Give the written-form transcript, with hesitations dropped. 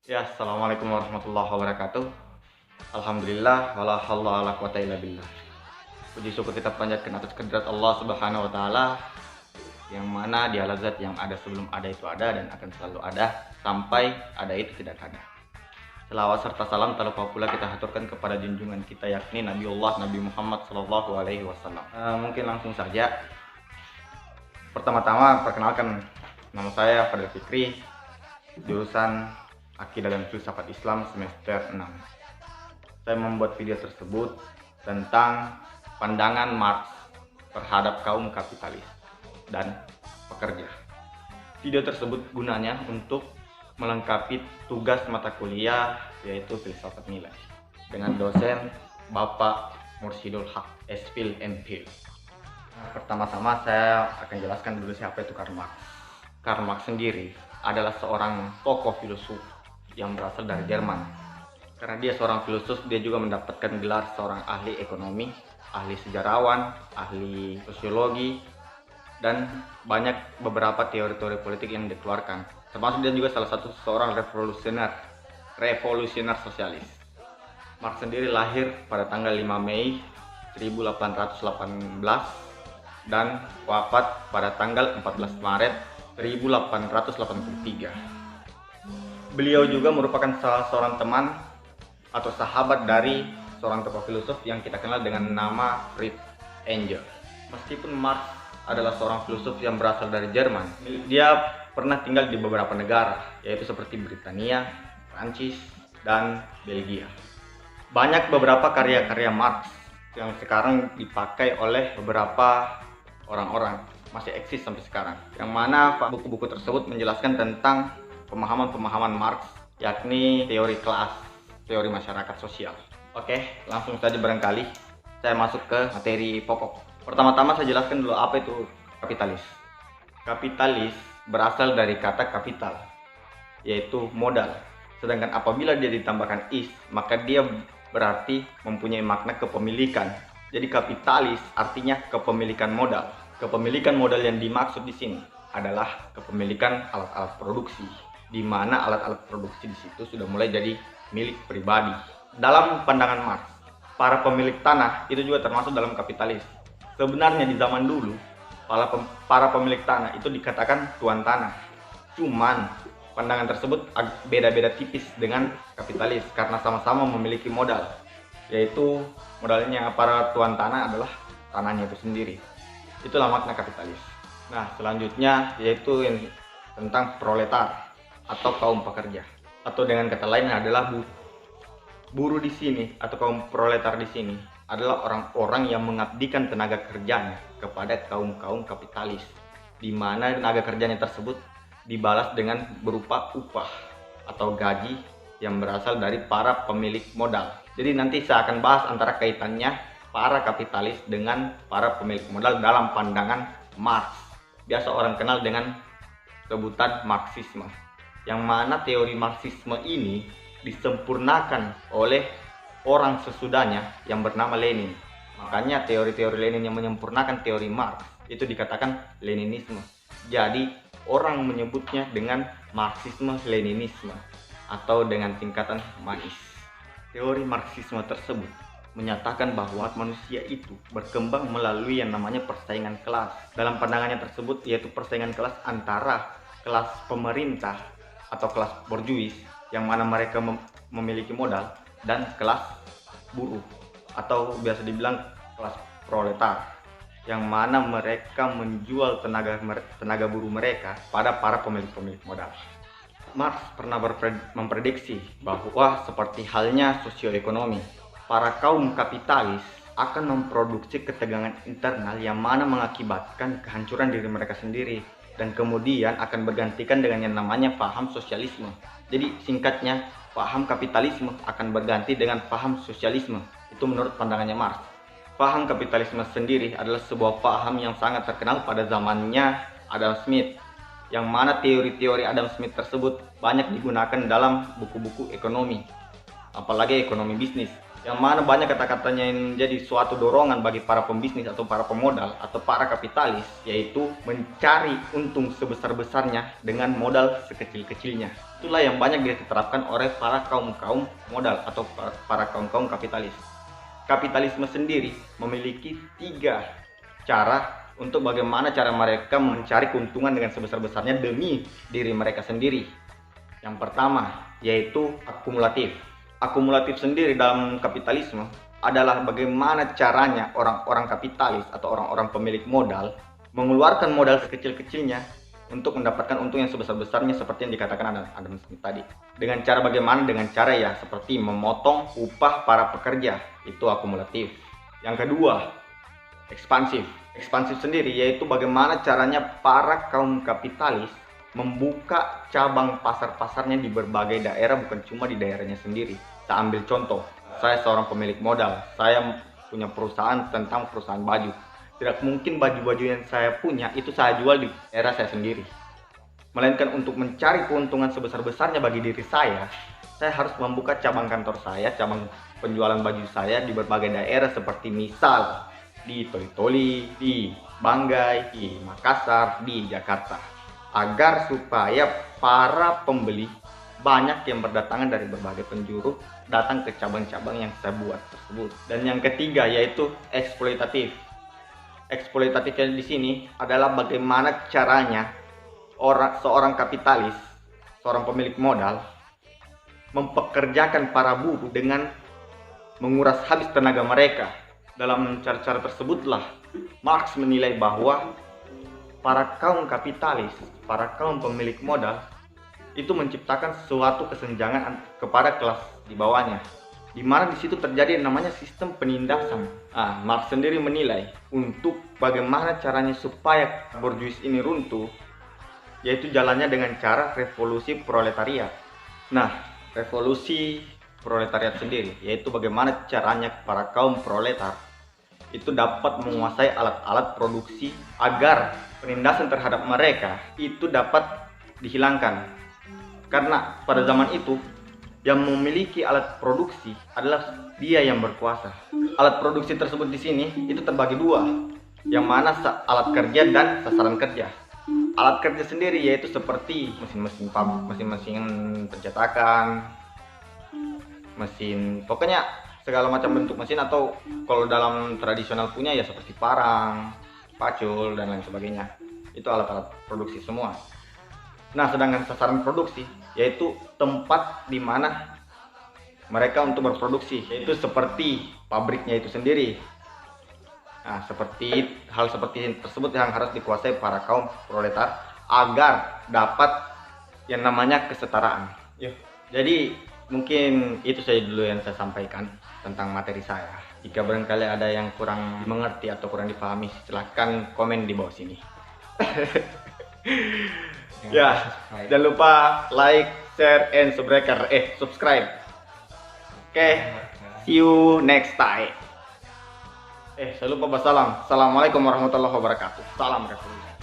Ya, assalamualaikum warahmatullahi wabarakatuh. Alhamdulillah, wala haula wala quwata illa billah. Puji syukur kita panjatkan atas kehadirat Allah Subhanahu wa taala yang mana dialah zat yang ada sebelum ada itu ada dan akan selalu ada sampai ada itu tidak ada. Selawat serta salam tak lupa pula kita haturkan kepada junjungan kita yakni Nabiullah Nabi Muhammad Sallallahu Alaihi Wasallam. Mungkin langsung saja. Pertama-tama perkenalkan, nama saya Fadil Fikri, jurusan Akidah dan Filsafat Islam semester 6. Saya membuat video tersebut tentang pandangan Marx terhadap kaum kapitalis dan pekerja. Video tersebut gunanya untuk melengkapi tugas mata kuliah yaitu filsafat nilai dengan dosen Bapak Mursidul Haq Espil MPhil. Pertama-tama saya akan jelaskan dulu siapa itu Karl Marx. Karl Marx sendiri adalah seorang tokoh filosof yang berasal dari Jerman. Karena dia seorang filosof, dia juga mendapatkan gelar seorang ahli ekonomi, ahli sejarawan, ahli sosiologi, dan banyak beberapa teori-teori politik yang dikeluarkan. Termasuk dia juga salah satu seorang revolusioner sosialis. Marx sendiri lahir pada tanggal 5 Mei 1818 dan wafat pada tanggal 14 Maret 1883. Beliau juga merupakan salah seorang teman atau sahabat dari seorang tokoh filosof yang kita kenal dengan nama Friedrich Engels. Meskipun Marx adalah seorang filosof yang berasal dari Jerman, dia pernah tinggal di beberapa negara, yaitu seperti Britania, Prancis, dan Belgia. Banyak beberapa karya-karya Marx yang sekarang dipakai oleh beberapa orang-orang, masih eksis sampai sekarang. Yang mana buku-buku tersebut menjelaskan tentang pemahaman-pemahaman Marx, yakni teori kelas, teori masyarakat sosial. Oke, langsung saja barangkali saya masuk ke materi pokok. Pertama-tama saya jelaskan dulu apa itu kapitalis. Kapitalis berasal dari kata kapital, yaitu modal. Sedangkan apabila dia ditambahkan is, maka dia berarti mempunyai makna kepemilikan. Jadi kapitalis artinya kepemilikan modal. Kepemilikan modal yang dimaksud di sini adalah kepemilikan alat-alat produksi, di mana alat-alat produksi di situ sudah mulai jadi milik pribadi. Dalam pandangan Marx, para pemilik tanah itu juga termasuk dalam kapitalis. Sebenarnya di zaman dulu, para pemilik tanah itu dikatakan tuan tanah. Cuman pandangan tersebut beda-beda tipis dengan kapitalis karena sama-sama memiliki modal, yaitu modalnya para tuan tanah adalah tanahnya itu sendiri. Itulah makna kapitalis. Nah, selanjutnya yaitu yang tentang proletar atau kaum pekerja, atau dengan kata lain adalah buruh di sini atau kaum proletar di sini adalah orang-orang yang mengabdikan tenaga kerjanya kepada kaum-kaum kapitalis, di mana tenaga kerjanya tersebut dibalas dengan berupa upah atau gaji yang berasal dari para pemilik modal. Jadi nanti saya akan bahas antara kaitannya para kapitalis dengan para pemilik modal dalam pandangan Marx. Biasa orang kenal dengan sebutan Marxisme, yang mana teori Marxisme ini disempurnakan oleh orang sesudahnya yang bernama Lenin. Makanya teori-teori Lenin yang menyempurnakan teori Marx itu dikatakan Leninisme. Jadi orang menyebutnya dengan Marxisme-Leninisme atau dengan tingkatan manis. Teori Marxisme tersebut menyatakan bahwa manusia itu berkembang melalui yang namanya persaingan kelas. Dalam pandangannya tersebut yaitu persaingan kelas antara kelas pemerintah atau kelas borjuis yang mana mereka memiliki modal dan kelas buruh atau biasa dibilang kelas proletar yang mana mereka menjual tenaga buruh mereka pada para pemilik modal. Marx pernah memprediksi bahwa seperti halnya sosioekonomi, para kaum kapitalis akan memproduksi ketegangan internal yang mana mengakibatkan kehancuran diri mereka sendiri dan kemudian akan bergantikan dengan yang namanya paham sosialisme. Jadi singkatnya, paham kapitalisme akan berganti dengan paham sosialisme. Itu menurut pandangannya Marx. Paham kapitalisme sendiri adalah sebuah paham yang sangat terkenal pada zamannya Adam Smith, yang mana teori-teori Adam Smith tersebut banyak digunakan dalam buku-buku ekonomi, apalagi ekonomi bisnis, yang mana banyak kata-katanya yang menjadi suatu dorongan bagi para pembisnis atau para pemodal atau para kapitalis, yaitu mencari untung sebesar-besarnya dengan modal sekecil-kecilnya. Itulah yang banyak diterapkan oleh para kaum-kaum modal atau para kaum-kaum kapitalis. Kapitalisme sendiri memiliki 3 cara untuk bagaimana cara mereka mencari keuntungan dengan sebesar-besarnya demi diri mereka sendiri. Yang pertama yaitu akumulatif. Akumulatif sendiri dalam kapitalisme adalah bagaimana caranya orang-orang kapitalis atau orang-orang pemilik modal mengeluarkan modal sekecil-kecilnya untuk mendapatkan untung yang sebesar-besarnya seperti yang dikatakan Adam Smith tadi. Dengan cara bagaimana? Dengan cara ya seperti memotong upah para pekerja, itu akumulatif. Yang kedua, ekspansif. Ekspansif sendiri yaitu bagaimana caranya para kaum kapitalis membuka cabang pasar-pasarnya di berbagai daerah, bukan cuma di daerahnya sendiri. Saya ambil contoh, saya seorang pemilik modal, saya punya perusahaan tentang perusahaan baju. Tidak mungkin baju-baju yang saya punya itu saya jual di daerah saya sendiri, melainkan untuk mencari keuntungan sebesar-besarnya bagi diri saya harus membuka cabang kantor saya, cabang penjualan baju saya di berbagai daerah seperti misal di Toli-Toli, di Banggai, di Makassar, di Jakarta, agar supaya para pembeli banyak yang berdatangan dari berbagai penjuru datang ke cabang-cabang yang saya buat tersebut. Dan yang ketiga yaitu eksploitatif. Eksploitatifnya di sini adalah bagaimana caranya seorang kapitalis, seorang pemilik modal mempekerjakan para buruh dengan menguras habis tenaga mereka. Dalam cara-cara tersebutlah Marx menilai bahwa para kaum kapitalis, para kaum pemilik modal itu menciptakan suatu kesenjangan kepada kelas di bawahnya, di mana di situ terjadi yang namanya sistem penindasan. Marx sendiri menilai untuk bagaimana caranya supaya borjuis ini runtuh, yaitu jalannya dengan cara revolusi proletariat. Nah, revolusi proletariat sendiri yaitu bagaimana caranya para kaum proletar itu dapat menguasai alat-alat produksi agar penindasan terhadap mereka itu dapat dihilangkan. Karena pada zaman itu yang memiliki alat produksi adalah dia yang berkuasa. Alat produksi tersebut di sini itu terbagi 2, yang mana alat kerja dan sasaran kerja. Alat kerja sendiri yaitu seperti mesin-mesin pencetakan, mesin, pokoknya segala macam bentuk mesin, atau kalau dalam tradisional punya ya seperti parang, pacul dan lain sebagainya. Itu alat-alat produksi semua. Nah, sedangkan sasaran produksi yaitu tempat di mana mereka untuk berproduksi, yaitu seperti pabriknya itu sendiri. Nah, hal seperti tersebut yang harus dikuasai para kaum proletar agar dapat yang namanya kesetaraan. Jadi mungkin itu saja dulu yang saya sampaikan tentang materi saya. Jika barangkali ada yang kurang dimengerti atau kurang dipahami, silahkan komen di bawah sini. Ya, jangan lupa like, share, and subscribe. Oke, see you next time. Saya lupa bersalam. Assalamualaikum warahmatullahi wabarakatuh. Salam Rasulullah.